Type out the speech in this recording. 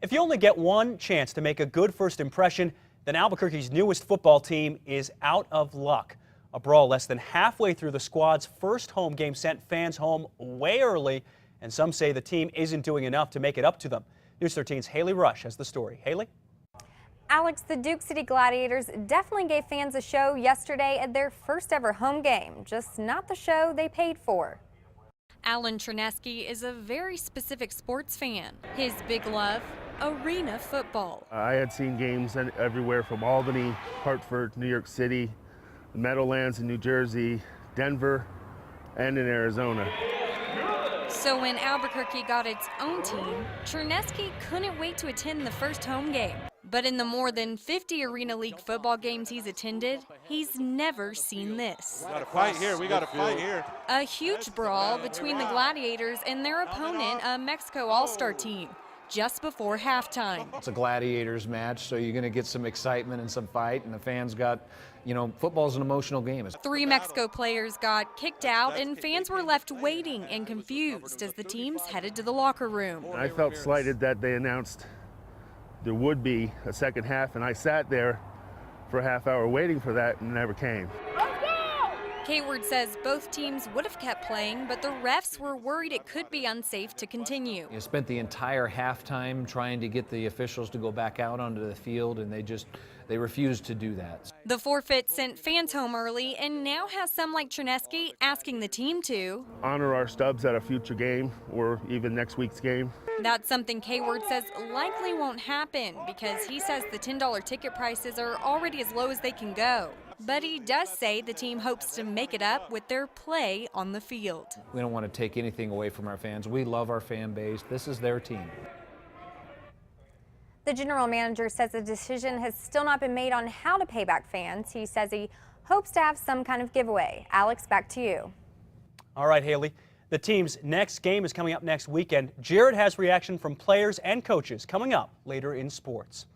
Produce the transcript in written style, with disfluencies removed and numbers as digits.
If you only get one chance to make a good first impression, then Albuquerque's newest football team is out of luck. A brawl less than halfway through the squad's first home game sent fans home way early, and some say the team isn't doing enough to make it up to them. News 13's Haley Rush has the story. Haley? Alex, the Duke City Gladiators definitely gave fans a show yesterday at their first ever home game, just not the show they paid for. Alan Chernesky is a very specific sports fan. His big love, arena football. I had seen games everywhere from Albany, Hartford, New York City, the Meadowlands in New Jersey, Denver, and in Arizona. So when Albuquerque got its own team, Chernesky couldn't wait to attend the first home game. But in the more than 50 Arena League football games he's attended, he's never seen this. We got to fight here. We got to fight here. A huge brawl between the Gladiators and their opponent, a Mexico All-Star team, just before halftime. It's a Gladiators match, so you're going to get some excitement and some fight, and the fans got, football's an emotional game. 3 Mexico players got kicked out, and fans were left waiting and confused as the teams headed to the locker room. I felt slighted that they announced there would be a second half, and I sat there for a half hour waiting for that, and it never came. K-Word says both teams would have kept playing, but the refs were worried it could be unsafe to continue. You spent the entire halftime trying to get the officials to go back out onto the field, and they refused to do that. The forfeit sent fans home early and now has some like Chernesky asking the team to honor our stubs at a future game or even next week's game. That's something K-Word says likely won't happen because he says the $10 ticket prices are already as low as they can go. But he does say the team hopes to make it up with their play on the field. We don't want to take anything away from our fans. We love our fan base. This is their team. The general manager says a decision has still not been made on how to pay back fans. He says he hopes to have some kind of giveaway. Alex, back to you. All right, Haley. The team's next game is coming up next weekend. Jared has reaction from players and coaches coming up later in sports.